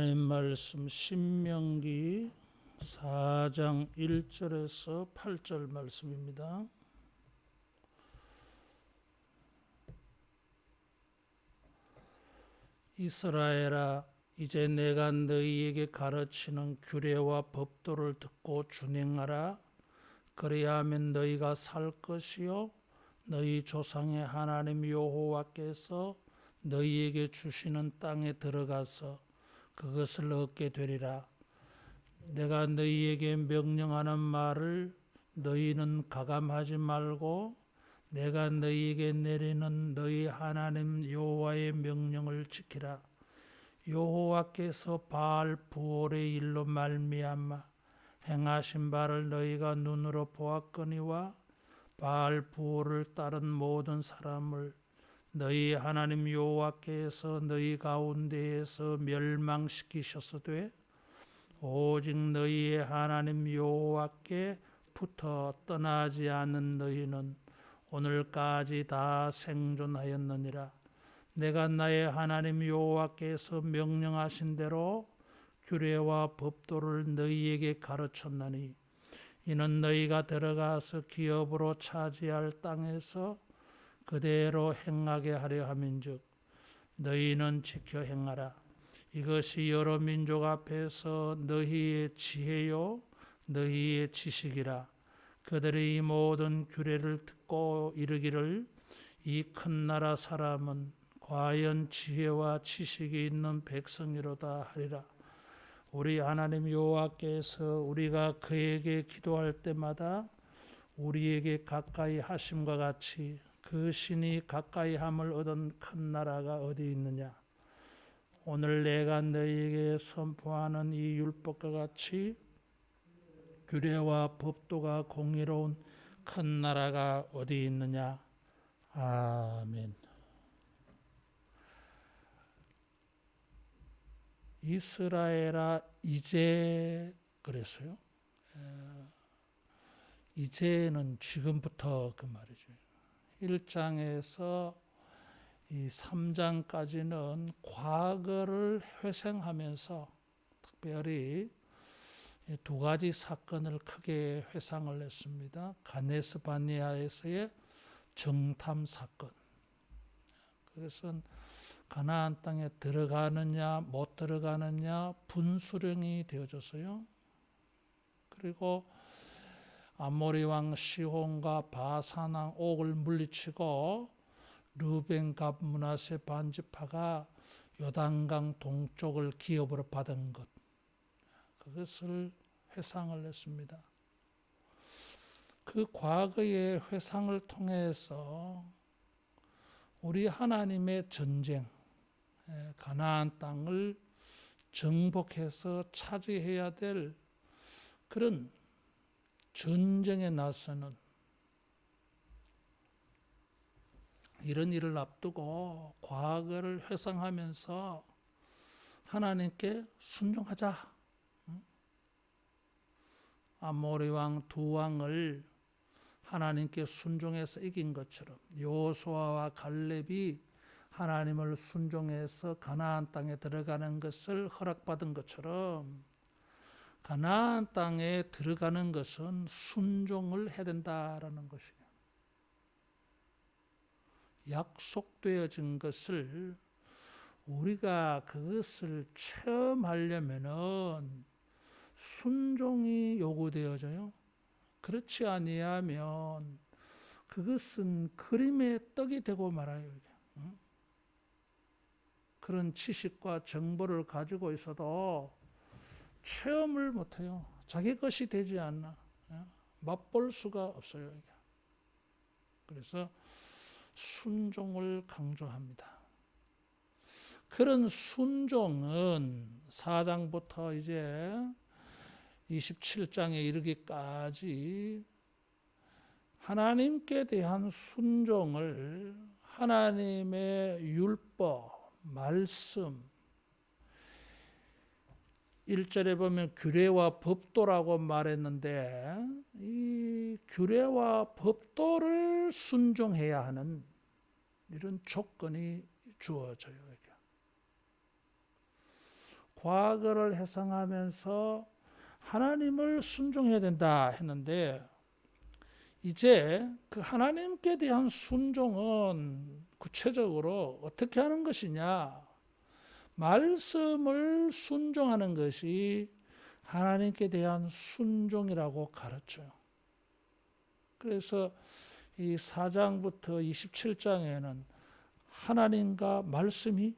하나님 말씀 신명기 4장 1절에서 8절 말씀입니다. 이스라엘아, 이제 내가 너희에게 가르치는 규례와 법도를 듣고 준행하라. 그래야하면 너희가 살 것이요 너희 조상의 하나님 여호와께서 너희에게 주시는 땅에 들어가서 그것을 얻게 되리라. 내가 너희에게 명령하는 말을 너희는 가감하지 말고 내가 너희에게 내리는 너희 하나님 여호와의 명령을 지키라. 여호와께서 바알 부올의 일로 말미암아 행하신 바를 너희가 눈으로 보았거니와 바알 부올을 따른 모든 사람을 너희 하나님 여호와께서 너희 가운데에서 멸망시키셨으되 오직 너희의 하나님 여호와께 붙어 떠나지 않는 너희는 오늘까지 다 생존하였느니라. 내가 나의 하나님 여호와께서 명령하신 대로 규례와 법도를 너희에게 가르쳤나니 이는 너희가 들어가서 기업으로 차지할 땅에서 그대로 행하게 하려 함인즉 너희는 지켜 행하라. 이것이 여러 민족 앞에서 너희의 지혜요 너희의 지식이라. 그들이 이 모든 규례를 듣고 이르기를 이 큰 나라 사람은 과연 지혜와 지식이 있는 백성이로다 하리라. 우리 하나님 여호와께서 우리가 그에게 기도할 때마다 우리에게 가까이 하심과 같이 그 신이 가까이 함을 얻은 큰 나라가 어디 있느냐. 오늘 내가 너희에게 선포하는 이 율법과 같이 규례와 법도가 공의로운 큰 나라가 어디 있느냐. 아멘. 이스라엘아, 이제 그랬어요. 이제는 지금부터 그 말이죠. 1장에서 이 3장까지는 과거를 회상하면서 특별히 두 가지 사건을 크게 회상을 했습니다. 가데스 바네아에서의 정탐 사건. 그것은 가나안 땅에 들어가느냐 못 들어가느냐 분수령이 되어졌어요. 그리고 아모리 왕 시혼과 바산 왕 옥을 물리치고 르벤 갓 므낫세 반지파가 요단강 동쪽을 기업으로 받은 것, 그것을 회상을 했습니다. 그 과거의 회상을 통해서 우리 하나님의 전쟁, 가나안 땅을 정복해서 차지해야 될 그런 전쟁에 나서는 이런 일을 앞두고 과거를 회상하면서 하나님께 순종하자. 아모리 왕 두 왕을 하나님께 순종해서 이긴 것처럼 여호수아와 갈렙이 하나님을 순종해서 가나안 땅에 들어가는 것을 허락받은 것처럼 가나안 땅에 들어가는 것은 순종을 해야 된다라는 것이에요. 약속되어진 것을 우리가 그것을 체험하려면은 순종이 요구되어져요. 그렇지 아니하면 그것은 그림의 떡이 되고 말아요. 그런 지식과 정보를 가지고 있어도 체험을 못해요. 자기 것이 되지 않나. 맛볼 수가 없어요. 그래서 순종을 강조합니다. 그런 순종은 4장부터 이제 27장에 이르기까지 하나님께 대한 순종을 하나님의 율법, 말씀, 1절에 보면 규례와 법도라고 말했는데 이 규례와 법도를 순종해야 하는 이런 조건이 주어져요. 과거를 회상하면서 하나님을 순종해야 된다 했는데, 이제 그 하나님께 대한 순종은 구체적으로 어떻게 하는 것이냐? 말씀을 순종하는 것이 하나님께 대한 순종이라고 가르쳐요. 그래서 이 4장부터 27장에는 하나님과 말씀이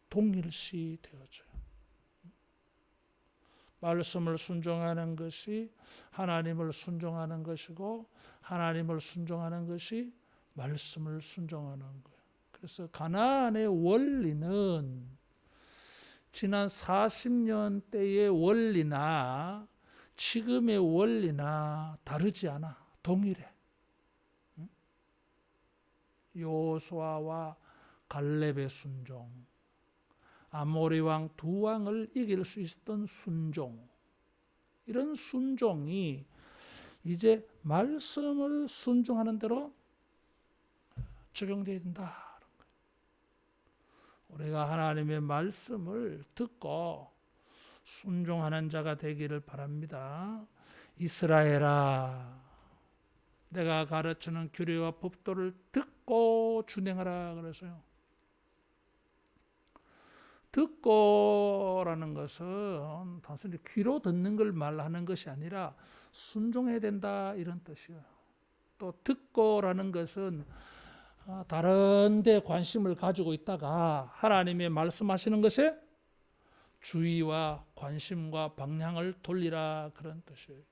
동일시 되어져요. 말씀을 순종하는 것이 하나님을 순종하는 것이고, 하나님을 순종하는 것이 말씀을 순종하는 거예요. 그래서 가나안의 원리는 지난 40년 때의 원리나 지금의 원리나 다르지 않아. 동일해. 여호수아와 갈렙의 순종, 아모리 왕 두 왕을 이길 수 있었던 순종, 이런 순종이 이제 말씀을 순종하는 대로 적용되어야 된다. 우리가 하나님의 말씀을 듣고 순종하는 자가 되기를 바랍니다. 이스라엘아, 내가 가르치는 규례와 법도를 듣고 준행하라 그래서요. 듣고라는 것은 단순히 귀로 듣는 걸 말하는 것이 아니라 순종해야 된다, 이런 뜻이에요. 또 듣고라는 것은 다른 데 관심을 가지고 있다가 하나님의 말씀하시는 것에 주의와 관심과 방향을 돌리라, 그런 뜻이에요.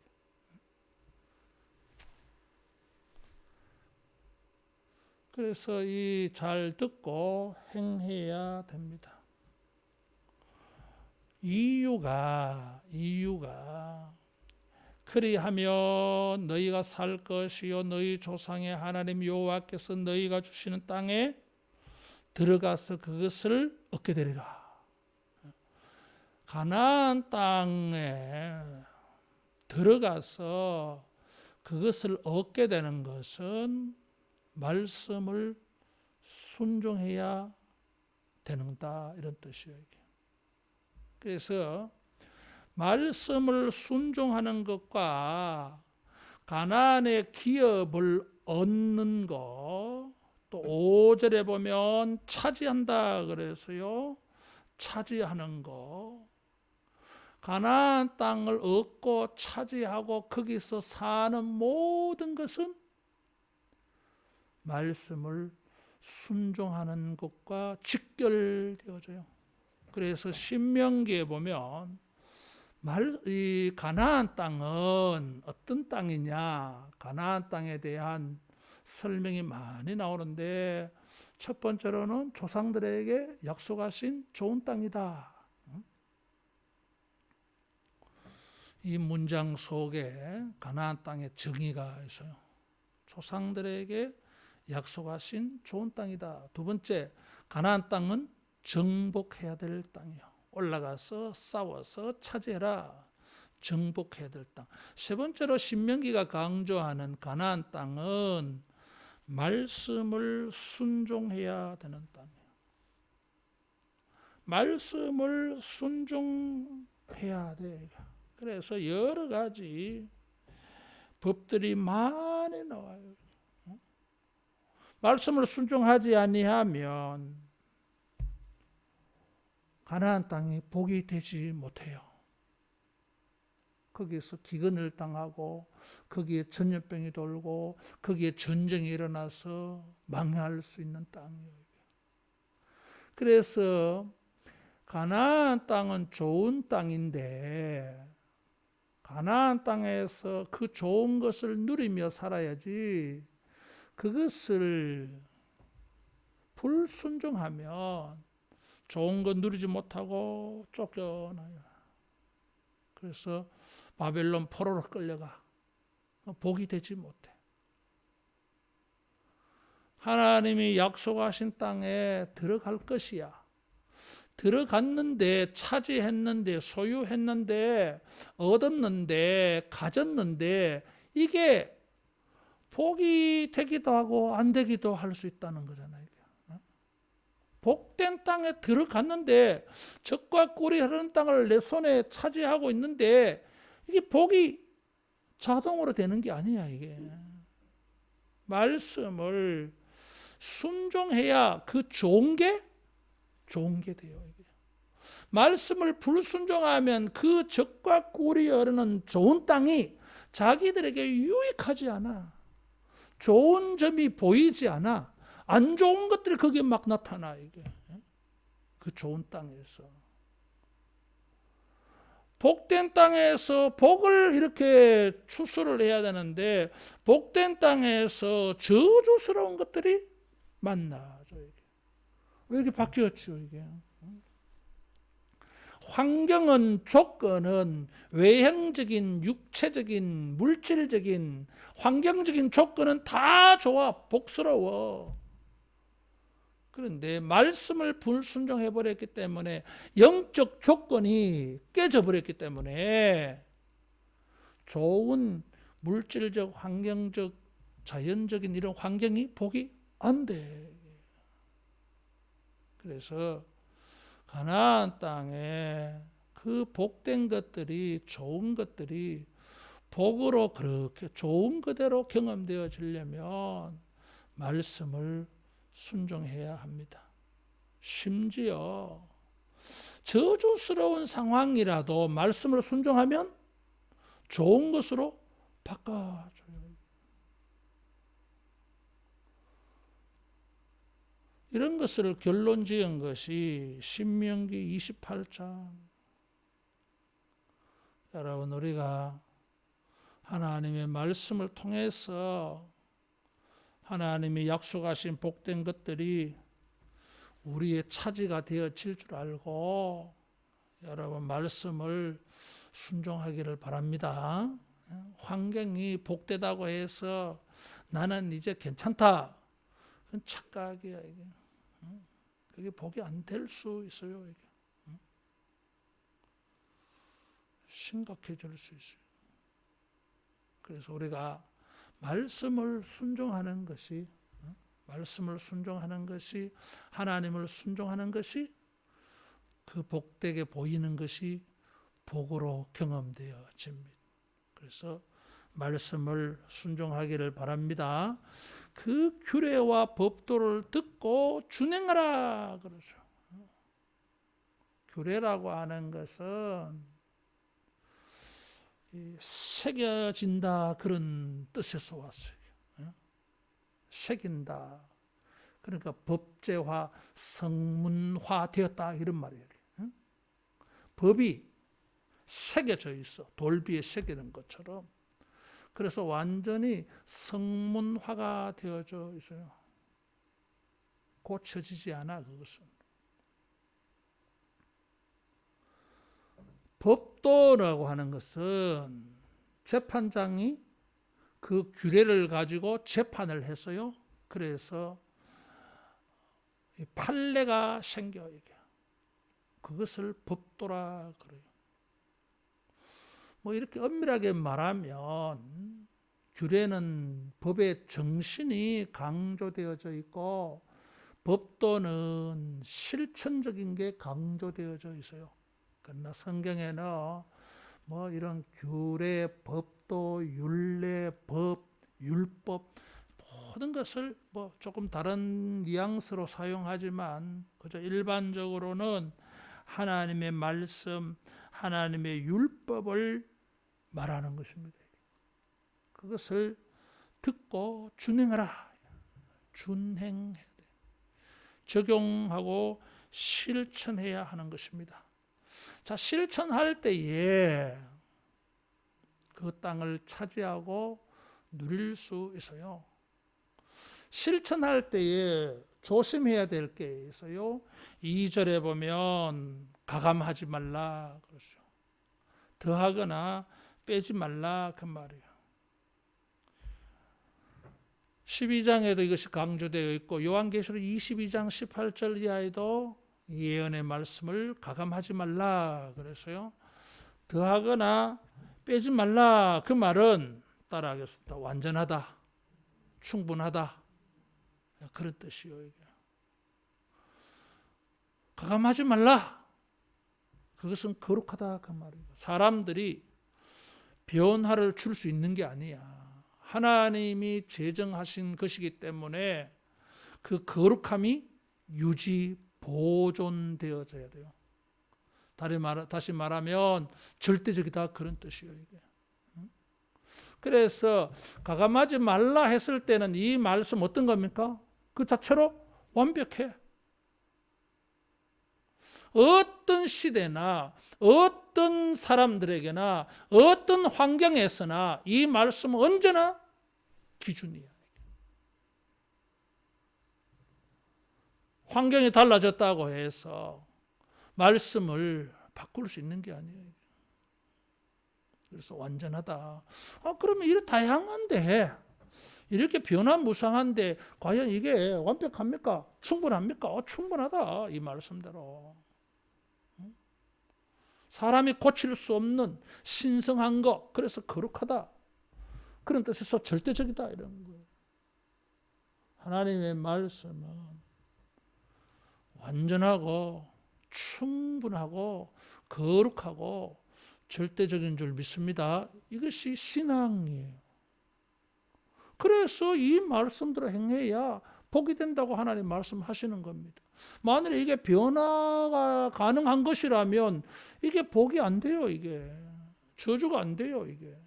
그래서 이 잘 듣고 행해야 됩니다. 이유가 그리하면 너희가 살 것이요 너희 조상의 하나님 여호와께서 너희가 주시는 땅에 들어가서 그것을 얻게 되리라. 가나안 땅에 들어가서 그것을 얻게 되는 것은 말씀을 순종해야 되는다, 이런 뜻이에요. 그래서 말씀을 순종하는 것과 가나안의 기업을 얻는 것, 또 5절에 보면 차지한다 그래서요. 차지하는 것, 가나안 땅을 얻고 차지하고 거기서 사는 모든 것은 말씀을 순종하는 것과 직결되어져요. 그래서 신명기에 보면 이 가나안 땅은 어떤 땅이냐, 가나안 땅에 대한 설명이 많이 나오는데, 첫 번째로는 조상들에게 약속하신 좋은 땅이다. 이 문장 속에 가나안 땅의 정의가 있어요. 조상들에게 약속하신 좋은 땅이다. 두 번째, 가나안 땅은 정복해야 될 땅이요. 올라가서 싸워서 차지해라. 정복해야 될 땅. 세 번째로 신명기가 강조하는 가나안 땅은 말씀을 순종해야 되는 땅이에요. 말씀을 순종해야 돼. 그래서 여러 가지 법들이 많이 나와요. 말씀을 순종하지 아니하면 가나안 땅이 복이 되지 못해요. 거기서 기근을 당하고 거기에 전염병이 돌고 거기에 전쟁이 일어나서 망할 수 있는 땅이에요. 그래서 가나안 땅은 좋은 땅인데 가나안 땅에서 그 좋은 것을 누리며 살아야지, 그것을 불순종하면 좋은 거 누리지 못하고 쫓겨나요. 그래서 바벨론 포로로 끌려가. 복이 되지 못해. 하나님이 약속하신 땅에 들어갈 것이야. 들어갔는데, 차지했는데, 소유했는데, 얻었는데, 가졌는데, 이게 복이 되기도 하고 안 되기도 할 수 있다는 거잖아요. 복된 땅에 들어갔는데 젖과 꿀이 흐르는 땅을 내 손에 차지하고 있는데 이게 복이 자동으로 되는 게 아니야. 이게 말씀을 순종해야 그 좋은 게 돼요. 이게. 말씀을 불순종하면 그 젖과 꿀이 흐르는 좋은 땅이 자기들에게 유익하지 않아. 좋은 점이 보이지 않아. 안 좋은 것들이 거기에 막 나타나. 이게 그 좋은 땅에서 복된 땅에서 복을 이렇게 추수를 해야 되는데 복된 땅에서 저주스러운 것들이 만나죠. 이게. 왜 이렇게 바뀌었죠? 이게 환경은 조건은 외형적인 육체적인 물질적인 환경적인 조건은 다 좋아 복스러워. 그런데 말씀을 불순종해 버렸기 때문에 영적 조건이 깨져 버렸기 때문에 좋은 물질적 환경적 자연적인 이런 환경이 복이 안 돼. 그래서 가나안 땅에 그 복된 것들이 좋은 것들이 복으로 그렇게 좋은 그대로 경험되어지려면 말씀을 순종해야 합니다. 심지어 저주스러운 상황이라도 말씀을 순종하면 좋은 것으로 바꿔줘요. 이런 것을 결론 지은 것이 신명기 28장. 여러분, 우리가 하나님의 말씀을 통해서 하나님이 약속하신 복된 것들이 우리의 차지가 되어질 줄 알고 여러분 말씀을 순종하기를 바랍니다. 환경이 복되다고 해서 나는 이제 괜찮다. 그건 착각이야. 이게. 그게 복이 안 될 수 있어요. 이게. 심각해질 수 있어요. 그래서 우리가 말씀을 순종하는 것이 하나님을 순종하는 것이 그 복되게 보이는 것이 복으로 경험되어집니다. 그래서 말씀을 순종하기를 바랍니다. 그 규례와 법도를 듣고 준행하라 그러죠. 규례라고 하는 것은 새겨진다 그런 뜻에서 왔어요. 새긴다. 그러니까 법제화, 성문화 되었다 이런 말이에요. 법이 새겨져 있어. 돌비에 새기는 것처럼. 그래서 완전히 성문화가 되어져 있어요. 고쳐지지 않아 그것은. 법도라고 하는 것은 재판장이 그 규례를 가지고 재판을 했어요. 그래서 판례가 생겨 이게. 그것을 법도라 그래요. 뭐 이렇게 엄밀하게 말하면 규례는 법의 정신이 강조되어져 있고 법도는 실천적인 게 강조되어져 있어요. 그러나 성경에는 뭐 이런 규례, 법도, 율례, 법, 율법 모든 것을 뭐 조금 다른 뉘앙스로 사용하지만 그저 일반적으로는 하나님의 말씀, 하나님의 율법을 말하는 것입니다. 그것을 듣고 준행하라. 준행해야 돼. 적용하고 실천해야 하는 것입니다. 자, 실천할 때에 그 땅을 차지하고 누릴 수 있어요. 실천할 때에 조심해야 될 게 있어요. 2절에 보면 가감하지 말라 그러죠. 더하거나 빼지 말라 그 말이에요. 12장에도 이것이 강조되어 있고 요한계시록 22장 18절 이하에도 예언의 말씀을 가감하지 말라 그래서요. 더하거나 빼지 말라 그 말은 따라하겠습니다. 완전하다, 충분하다 그런 뜻이요. 이게. 가감하지 말라. 그것은 거룩하다 그 말이에요. 사람들이 변화를 줄 수 있는 게 아니야. 하나님이 제정하신 것이기 때문에 그 거룩함이 유지 보존되어져야 돼요. 다시 말하면 절대적이다 그런 뜻이에요. 이게. 그래서 가감하지 말라 했을 때는 이 말씀 어떤 겁니까? 그 자체로 완벽해. 어떤 시대나 어떤 사람들에게나 어떤 환경에서나 이 말씀은 언제나 기준이야. 환경이 달라졌다고 해서 말씀을 바꿀 수 있는 게 아니에요. 그래서 완전하다. 그러면 이렇게 다양한데, 이렇게 변화무쌍한데 과연 이게 완벽합니까? 충분합니까? 충분하다. 이 말씀대로. 사람이 고칠 수 없는 신성한 것, 그래서 거룩하다. 그런 뜻에서 절대적이다. 이런 거예요. 하나님의 말씀은 완전하고 충분하고 거룩하고 절대적인 줄 믿습니다. 이것이 신앙이에요. 그래서 이 말씀대로 행해야 복이 된다고 하나님 말씀하시는 겁니다. 만일에 이게 변화가 가능한 것이라면 이게 복이 안 돼요. 이게 저주가 안 돼요. 이게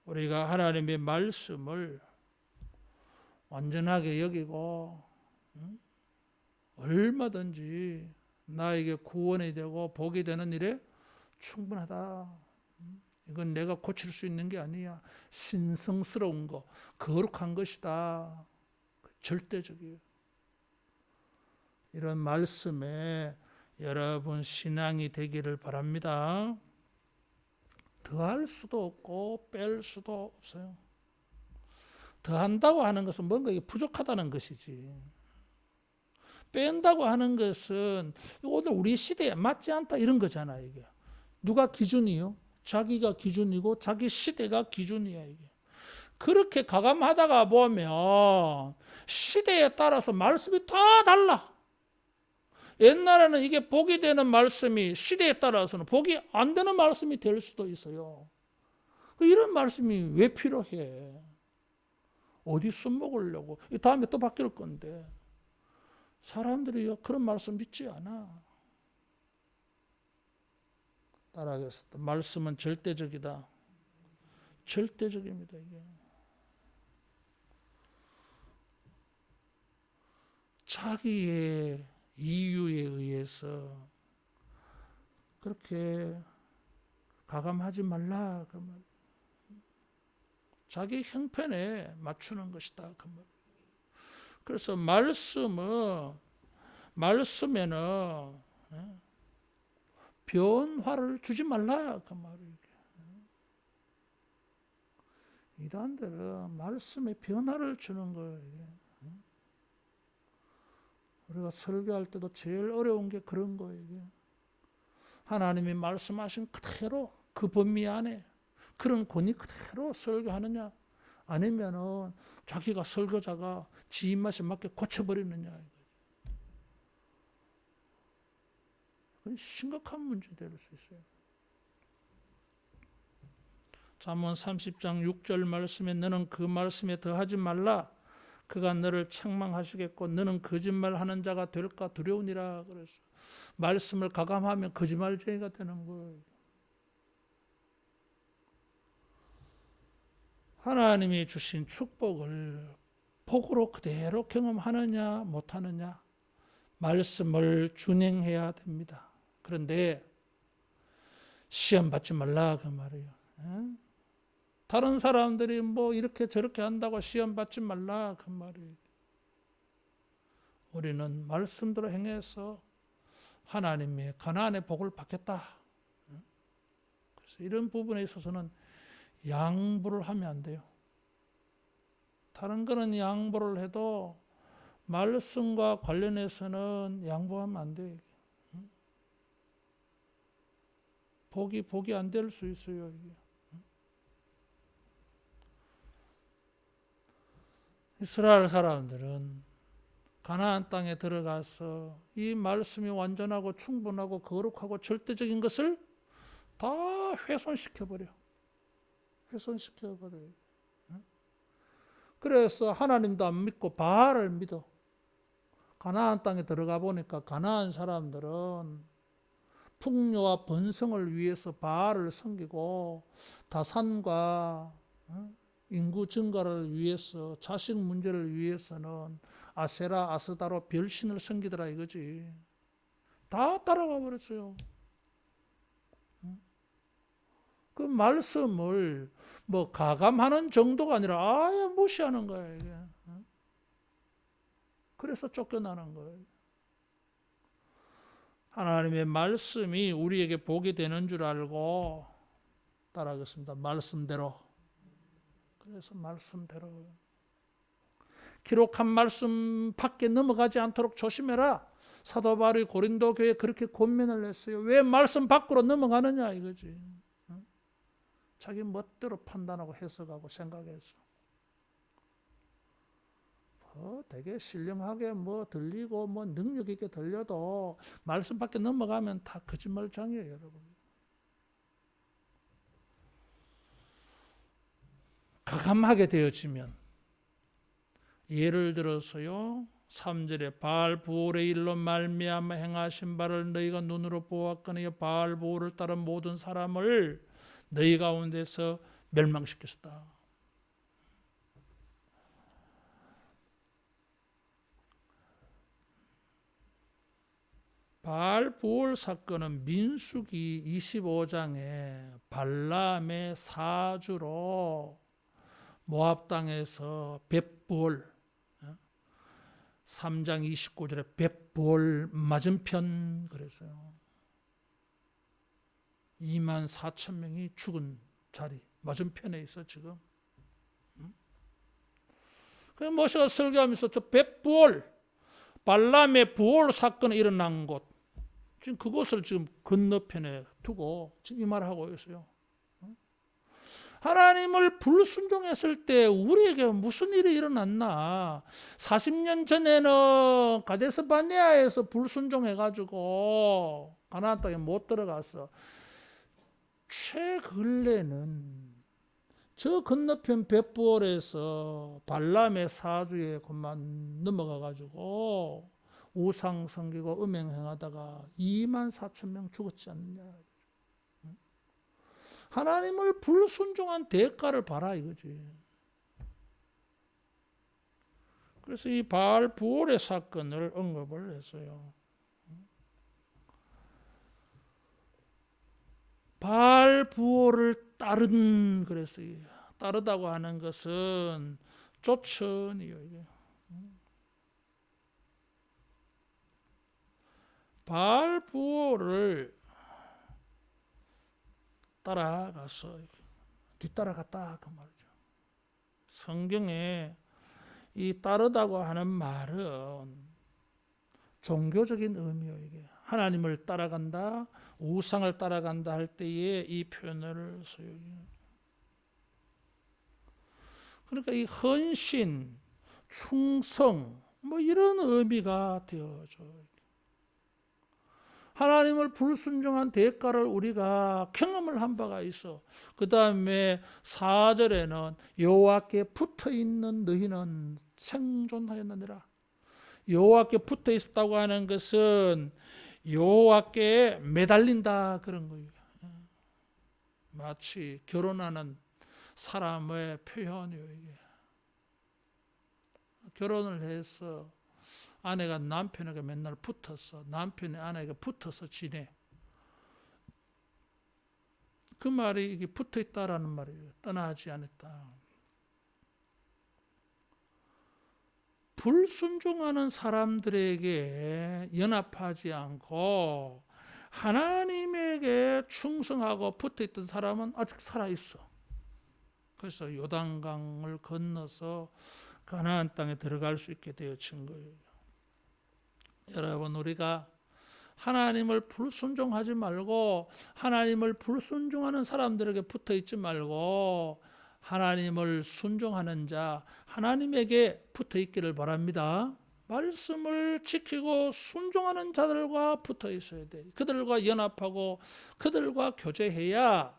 우리가 하나님의 말씀을 완전하게 여기고 얼마든지 나에게 구원이 되고 복이 되는 일에 충분하다. 이건 내가 고칠 수 있는 게 아니야. 신성스러운 거, 거룩한 것이다. 절대적이에요. 이런 말씀에 여러분 신앙이 되기를 바랍니다. 더할 수도 없고 뺄 수도 없어요. 더한다고 하는 것은 뭔가 부족하다는 것이지. 뺀다고 하는 것은 오늘 우리 시대에 맞지 않다 이런 거잖아. 이게 누가 기준이요? 자기가 기준이고 자기 시대가 기준이야. 이게 그렇게 가감하다가 보면 시대에 따라서 말씀이 다 달라. 옛날에는 이게 복이 되는 말씀이 시대에 따라서는 복이 안 되는 말씀이 될 수도 있어요. 이런 말씀이 왜 필요해? 어디 써먹으려고? 다음에 또 바뀔 건데. 사람들이 그런 말씀 믿지 않아. 따라하겠습니다. 말씀은 절대적이다. 절대적입니다. 이게. 자기의 이유에 의해서 그렇게 가감하지 말라 그 말. 자기 형편에 맞추는 것이다 그 말. 그래서 말씀에는 변화를 주지 말라 그 말이에요. 이단들은 말씀에 변화를 주는 거예요. 우리가 설교할 때도 제일 어려운 게 그런 거예요. 하나님이 말씀하신 그대로 그 범위 안에 그런 권위 그대로 설교하느냐, 아니면은 자기가 설교자가 지 입맛에 맞게 고쳐버리느냐. 그건 심각한 문제 될 수 있어요. 잠언 30장 6절 말씀에 너는 그 말씀에 더하지 말라. 그가 너를 책망하시겠고 너는 거짓말하는 자가 될까 두려우니라. 그래서 말씀을 가감하면 거짓말쟁이가 되는 거예요. 하나님이 주신 축복을 복으로 그대로 경험하느냐 못하느냐 말씀을 준행해야 됩니다. 그런데 시험 받지 말라 그 말이에요. 다른 사람들이 뭐 이렇게 저렇게 한다고 시험 받지 말라 그 말이에요. 우리는 말씀대로 행해서 하나님의 가나안의 복을 받겠다. 그래서 이런 부분에 있어서는 양보를 하면 안 돼요. 다른 거는 양보를 해도 말씀과 관련해서는 양보하면 안 돼요. 복이 안 될 수 있어요. 이게. 이스라엘 사람들은 가나안 땅에 들어가서 이 말씀이 완전하고 충분하고 거룩하고 절대적인 것을 다 훼손시켜버려. 훼손시켜버려요. 그래서 하나님도 안 믿고 바알을 믿어. 가나안 땅에 들어가 보니까 가나안 사람들은 풍요와 번성을 위해서 바알을 섬기고 다산과 인구 증가를 위해서 자식 문제를 위해서는 아세라 아스다로 별신을 섬기더라 이거지. 다 따라가 버렸어요. 그 말씀을 뭐 가감하는 정도가 아니라 아예 무시하는 거야 이게. 그래서 쫓겨나는 거예요. 하나님의 말씀이 우리에게 복이 되는 줄 알고 따라하겠습니다. 말씀대로. 그래서 말씀대로. 기록한 말씀 밖에 넘어가지 않도록 조심해라. 사도 바울이 고린도 교회에 그렇게 권면을 했어요. 왜 말씀 밖으로 넘어가느냐 이거지. 자기 멋대로 판단하고 해석하고 생각해서 되게 신령하게 들리고 능력 있게 들려도 말씀 밖에 넘어가면 다 거짓말장이에요, 여러분. 가감하게 되어지면 예를 들어서요. 3절에 바알 부올의 일로 말미암아 행하신 바를 너희가 눈으로 보았거니 바알 부올을 따른 모든 사람을 너희 가운데서 멸망시켰다. 바알 부올 사건은 민수기 25장에 발람의 사주로 모압 땅에서 벳부올 3장 29절에 벳부올 맞은편 그랬어요. 24,000명이 죽은 자리 맞은편에 있어 지금. 그래서 모세가 설교하면서 저 벳부올 발람의 부올 사건이 일어난 곳 지금 그곳을 지금 건너편에 두고 지금 이 말을 하고 있어요. 하나님을 불순종했을 때 우리에게 무슨 일이 일어났나? 40년 전에는 가데스 바네아에서 불순종해가지고 가나안 땅에 못 들어가서 최근래는 저 건너편 벳부올에서 발람의 사주에 그만 넘어가가지고 우상 섬기고 음행행하다가 24,000명 죽었지 않느냐. 하나님을 불순종한 대가를 봐라 이거지. 그래서 이 바알 부올의 사건을 언급을 했어요. 바알 부올을 그랬어요. 따르다고 하는 것은 쫓은이요. 이게. 바알 부올을 따라가서 뒤따라갔다 그 말이죠. 성경에 이 따르다고 하는 말은 종교적인 의미예요. 이게 하나님을 따라간다, 우상을 따라간다 할 때에 이 표현을 써요. 그러니까 이 헌신, 충성 이런 의미가 되어져요. 하나님을 불순종한 대가를 우리가 경험을 한 바가 있어. 그 다음에 4절에는 여호와께 붙어있는 너희는 생존하였느니라. 여호와께 붙어 있었다고 하는 것은 여호와께 매달린다 그런 거예요. 마치 결혼하는 사람의 표현이에요. 이게. 결혼을 해서 아내가 남편에게 맨날 붙어서 남편이 아내에게 붙어서 지내. 그 말이 이게 붙어 있다라는 말이에요. 떠나지 않았다. 불순종하는 사람들에게 연합하지 않고 하나님에게 충성하고 붙어 있던 사람은 아직 살아 있어. 그래서 요단강을 건너서 가나안 땅에 들어갈 수 있게 되어진 거예요. 여러분, 우리가 하나님을 불순종하지 말고 하나님을 불순종하는 사람들에게 붙어 있지 말고 하나님을 순종하는 자, 하나님에게 붙어 있기를 바랍니다. 말씀을 지키고 순종하는 자들과 붙어 있어야 돼. 그들과 연합하고 그들과 교제해야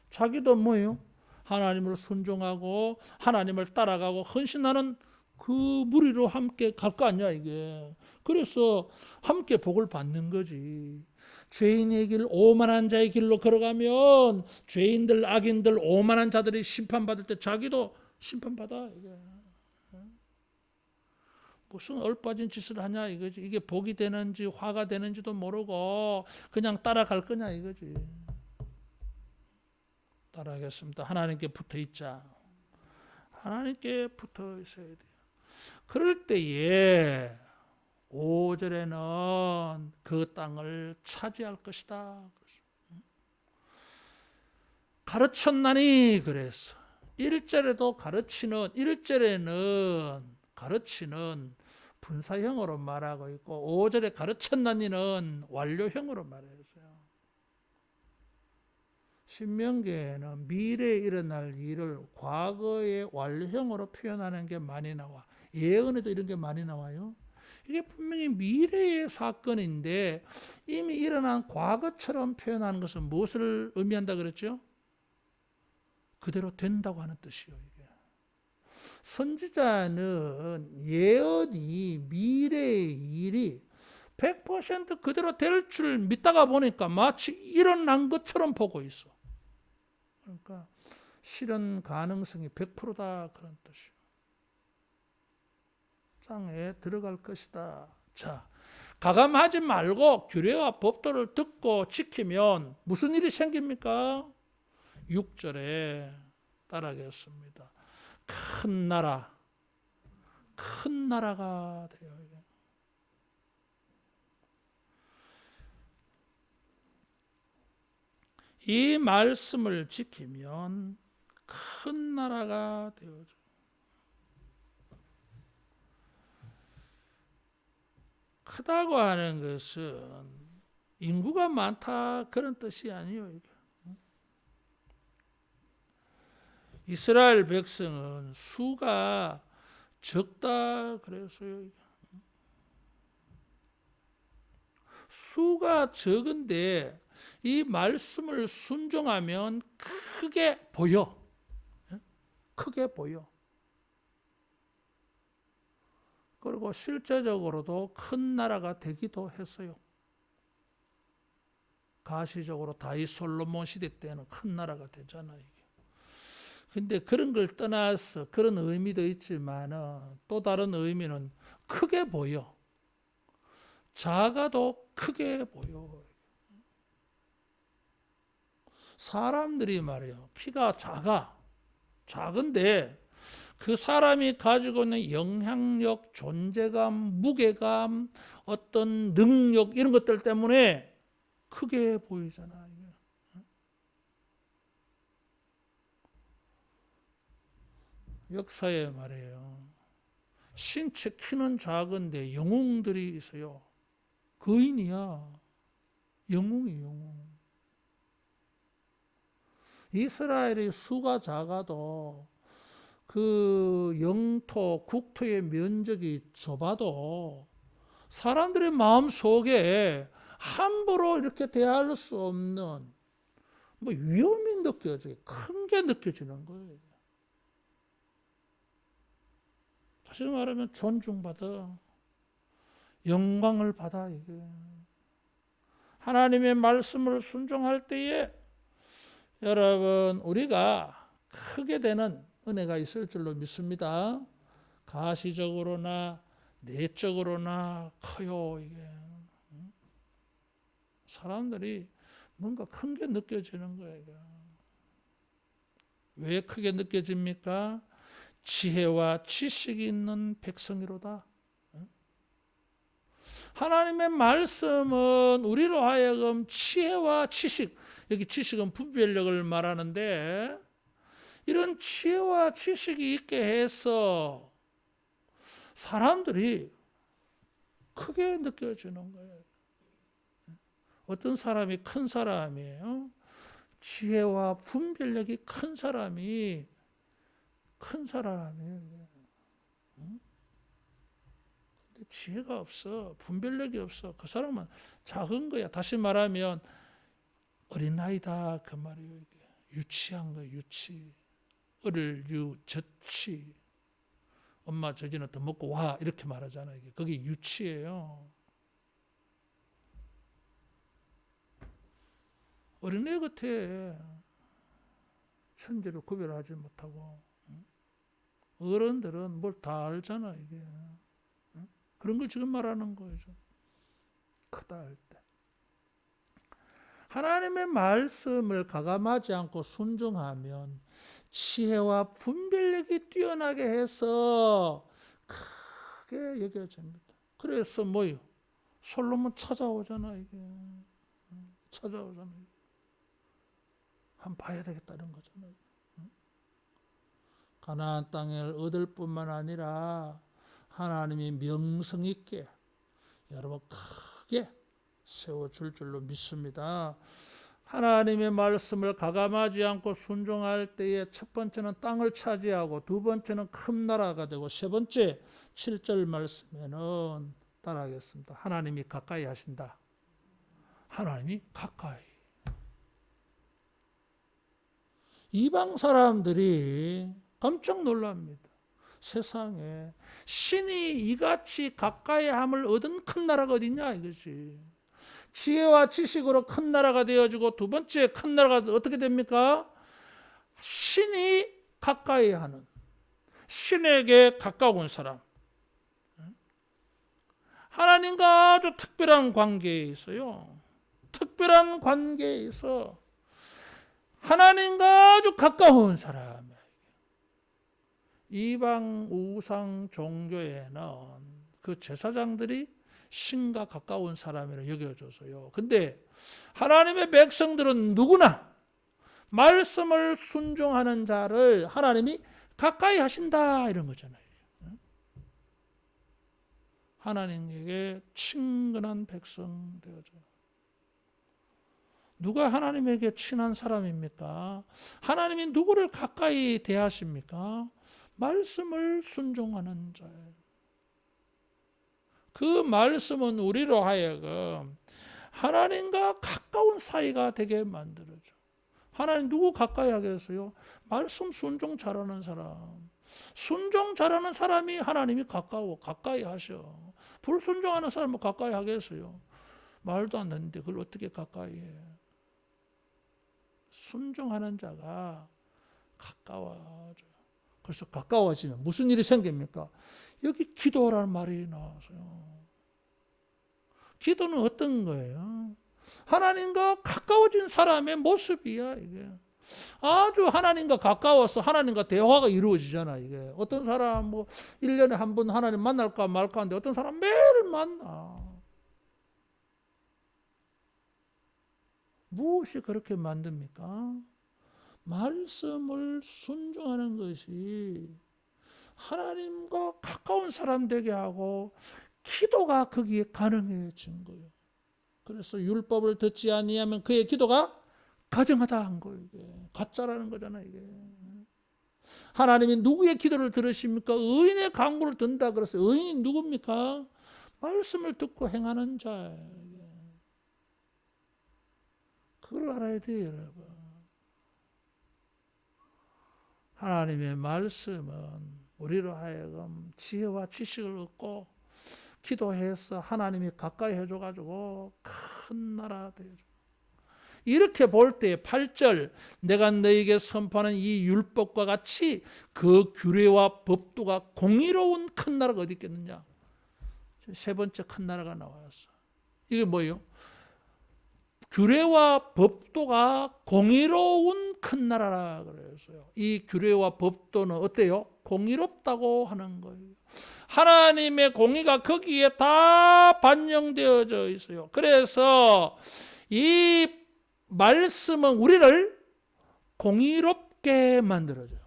자기도 뭐예요? 하나님을 순종하고 하나님을 따라가고 헌신하는 그 무리로 함께 갈 거 아니야 이게. 그래서 함께 복을 받는 거지. 죄인의 길, 오만한 자의 길로 걸어가면 죄인들, 악인들, 오만한 자들이 심판받을 때 자기도 심판받아 이게. 무슨 얼빠진 짓을 하냐 이거지. 이게 복이 되는지 화가 되는지도 모르고 그냥 따라갈 거냐 이거지. 따라하겠습니다. 하나님께 붙어 있자. 하나님께 붙어 있어야 돼요. 그럴 때에 5절에는 그 땅을 차지할 것이다. 가르쳤나니 그랬어. 1절에도 가르치는 분사형으로 말하고 있고 5절에 가르쳤나니는 완료형으로 말했어요. 신명기에는 미래에 일어날 일을 과거의 완료형으로 표현하는 게 많이 나와. 예언에도 이런 게 많이 나와요. 이게 분명히 미래의 사건인데 이미 일어난 과거처럼 표현하는 것은 무엇을 의미한다 그랬죠? 그대로 된다고 하는 뜻이에요. 이게. 선지자는 예언이 미래의 일이 100% 그대로 될 줄 믿다가 보니까 마치 일어난 것처럼 보고 있어. 그러니까 실현 가능성이 100%다 그런 뜻이에요. 땅에 들어갈 것이다. 자, 가감하지 말고 규례와 법도를 듣고 지키면 무슨 일이 생깁니까? 6절에 따라하겠습니다. 큰 나라가 돼요. 이 말씀을 지키면 큰 나라가 되어져. 크다고 하는 것은 인구가 많다 그런 뜻이 아니에요. 이스라엘 백성은 수가 적다 그래서요. 수가 적은데 이 말씀을 순종하면 크게 보여. 크게 보여. 그리고 실제적으로도 큰 나라가 되기도 했어요. 가시적으로 다윗 솔로몬 시대 때는 큰 나라가 되잖아요. 근데 그런 걸 떠나서 그런 의미도 있지만 또 다른 의미는 크게 보여. 작아도 크게 보여. 사람들이 말이에요. 키가 작은데 그 사람이 가지고 있는 영향력, 존재감, 무게감, 어떤 능력 이런 것들 때문에 크게 보이잖아. 역사에 말이에요. 신체 키는 작은데 영웅들이 있어요. 거인이야. 영웅이 영웅. 이스라엘의 수가 작아도 그 영토, 국토의 면적이 좁아도 사람들의 마음 속에 함부로 이렇게 대할 수 없는 뭐 위험이 느껴져요. 큰 게 느껴지는 거예요. 다시 말하면 존중받아. 영광을 받아. 이게. 하나님의 말씀을 순종할 때에 여러분 우리가 크게 되는 은혜가 있을 줄로 믿습니다. 가시적으로나 내적으로나 커요. 이게 사람들이 뭔가 큰 게 느껴지는 거예요. 왜 크게 느껴집니까? 지혜와 지식이 있는 백성이로다. 하나님의 말씀은 우리로 하여금 지혜와 지식, 여기 지식은 분별력을 말하는데 이런 지혜와 지식이 있게 해서 사람들이 크게 느껴지는 거예요. 어떤 사람이 큰 사람이에요. 지혜와 분별력이 큰 사람이에요. 지혜가 없어. 분별력이 없어. 그 사람은 작은 거야. 다시 말하면 어린아이다 그 말이에요. 이게. 유치한 거예요. 유치. 어릴 유 젖치. 엄마 저기는 더 먹고 와 이렇게 말하잖아요. 이게. 그게 유치예요. 어린애 같아. 천재를 구별하지 못하고. 어른들은 뭘 다 알잖아 이게. 그런 걸 지금 말하는 거죠. 크다 할 때. 하나님의 말씀을 가감하지 않고 순종하면 지혜와 분별력이 뛰어나게 해서 크게 여겨집니다. 그래서 뭐요? 솔로몬 찾아오잖아 이게. 찾아오잖아요. 한번 봐야 되겠다는 거잖아요. 가나안 땅을 얻을 뿐만 아니라 하나님이 명성 있게 여러분 크게 세워줄 줄로 믿습니다. 하나님의 말씀을 가감하지 않고 순종할 때에 첫 번째는 땅을 차지하고 두 번째는 큰 나라가 되고 세 번째 7절 말씀에는 따라하겠습니다. 하나님이 가까이 하신다. 하나님이 가까이. 이방 사람들이 깜짝 놀랍니다. 세상에 신이 이같이 가까이 함을 얻은 큰 나라가 어딨냐 이것이. 지혜와 지식으로 큰 나라가 되어지고 두 번째 큰 나라가 어떻게 됩니까? 신이 가까이 하는, 신에게 가까운 사람. 하나님과 아주 특별한 관계에 있어요. 특별한 관계에 있어 하나님과 아주 가까운 사람. 이방 우상 종교에는 그 제사장들이 신과 가까운 사람이라 여겨져서요. 근데 하나님의 백성들은 누구나 말씀을 순종하는 자를 하나님이 가까이 하신다 이런 거잖아요. 하나님에게 친근한 백성 되어져요. 누가 하나님에게 친한 사람입니까? 하나님이 누구를 가까이 대하십니까? 말씀을 순종하는 자예요. 그 말씀은 우리로 하여금 하나님과 가까운 사이가 되게 만들어줘. 하나님 누구 가까이 하겠어요? 말씀 순종 잘하는 사람. 순종 잘하는 사람이 하나님이 가까이 하셔. 불순종하는 사람은 가까이 하겠어요? 말도 안 되는데 그걸 어떻게 가까이 해? 순종하는 자가 가까워져요. 그래서 가까워지면 무슨 일이 생깁니까? 여기 기도라는 말이 나와서요. 기도는 어떤 거예요? 하나님과 가까워진 사람의 모습이야 이게. 아주 하나님과 가까워서 하나님과 대화가 이루어지잖아 이게. 어떤 사람 뭐 1년에 한 번 하나님 만날까 말까 하는데 어떤 사람 매일 만나. 무엇이 그렇게 만듭니까? 말씀을 순종하는 것이 하나님과 가까운 사람 되게 하고 기도가 거기에 가능해진 거예요. 그래서 율법을 듣지 아니하면 그의 기도가 가증하다 한 거예요. 이게 가짜라는 거잖아요. 이게 하나님이 누구의 기도를 들으십니까? 의인의 간구를 든다 그래서 의인이 누굽니까? 말씀을 듣고 행하는 자예요. 그걸 알아야 돼요, 여러분. 하나님의 말씀은 우리로 하여금 지혜와 지식을 얻고 기도해서 하나님이 가까이 해줘가지고 큰 나라 되죠. 이렇게 볼 때 8절 내가 너에게 선포하는 이 율법과 같이 그 규례와 법도가 공의로운 큰 나라가 어디 있겠느냐. 세 번째 큰 나라가 나왔어. 이게 뭐예요? 규례와 법도가 공의로운 큰 나라라 그랬어요. 이 규례와 법도는 어때요? 공의롭다고 하는 거예요. 하나님의 공의가 거기에 다 반영되어져 있어요. 그래서 이 말씀은 우리를 공의롭게 만들어줘요.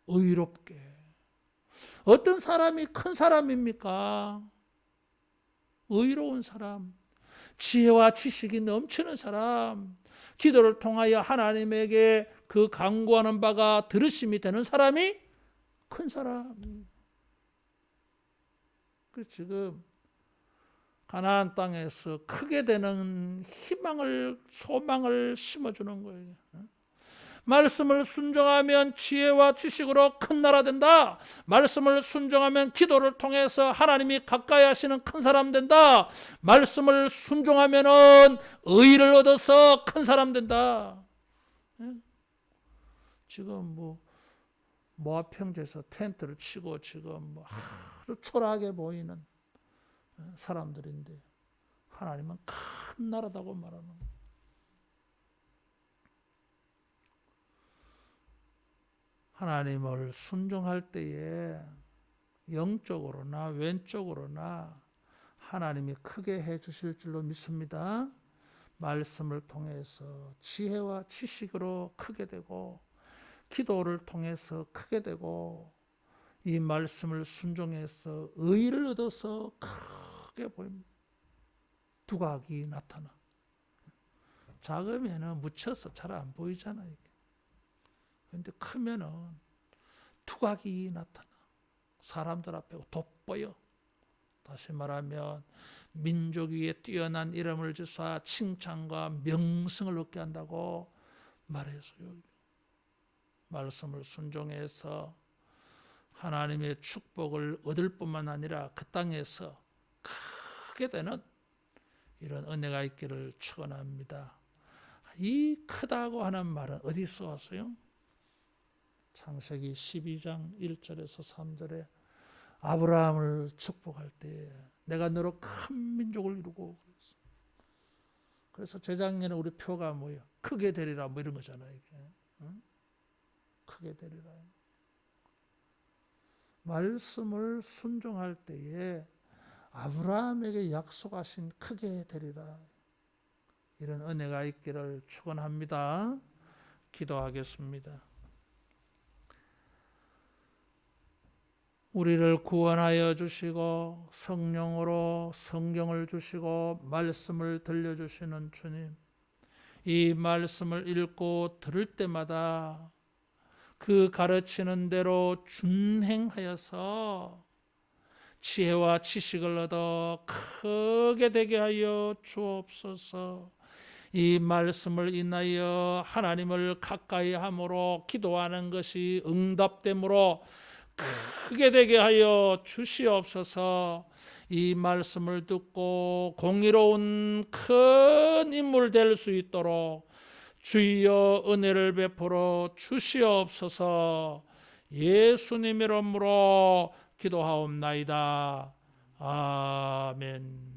의롭게. 어떤 사람이 큰 사람입니까? 의로운 사람. 지혜와 지식이 넘치는 사람, 기도를 통하여 하나님에게 그 간구하는 바가 들으심이 되는 사람이 큰 사람. 그 지금 가나안 땅에서 크게 되는 희망을, 소망을 심어주는 거예요. 말씀을 순종하면 지혜와 지식으로 큰 나라 된다. 말씀을 순종하면 기도를 통해서 하나님이 가까이 하시는 큰 사람 된다. 말씀을 순종하면 의를 얻어서 큰 사람 된다. 지금 모압 평지에서 텐트를 치고 지금 아주 초라하게 보이는 사람들인데 하나님은 큰 나라다고 말하는 거예요. 하나님을 순종할 때에 영적으로나 왼쪽으로나 하나님이 크게 해주실 줄로 믿습니다. 말씀을 통해서 지혜와 지식으로 크게 되고 기도를 통해서 크게 되고 이 말씀을 순종해서 의를 얻어서 크게 보입니다. 두각이 나타나. 작으면 묻혀서 잘 안 보이잖아요. 그런데 크면은 두각이 나타나. 사람들 앞에 돋보여. 다시 말하면 민족 위에 뛰어난 이름을 주사 칭찬과 명성을 얻게 한다고 말해서요. 말씀을 순종해서 하나님의 축복을 얻을 뿐만 아니라 그 땅에서 크게 되는 이런 은혜가 있기를 축원합니다. 이 크다고 하는 말은 어디서 왔어요? 창세기 12장 1절에서 3절에 아브라함을 축복할 때 내가 너로 큰 민족을 이루고 그래서 재작년에 우리 표가 뭐예요? 크게 되리라 뭐 이런 거잖아요. 이게. 응? 크게 되리라. 말씀을 순종할 때에 아브라함에게 약속하신 크게 되리라. 이런 은혜가 있기를 축원합니다. 기도하겠습니다. 우리를 구원하여 주시고 성령으로 성경을 주시고 말씀을 들려주시는 주님, 이 말씀을 읽고 들을 때마다 그 가르치는 대로 준행하여서 지혜와 지식을 얻어 크게 되게 하여 주옵소서. 이 말씀을 인하여 하나님을 가까이 함으로 기도하는 것이 응답됨으로 크게 되게 하여 주시옵소서. 이 말씀을 듣고 공의로운 큰 인물 될 수 있도록 주여 은혜를 베풀어 주시옵소서. 예수님 이름으로 기도하옵나이다. 아멘.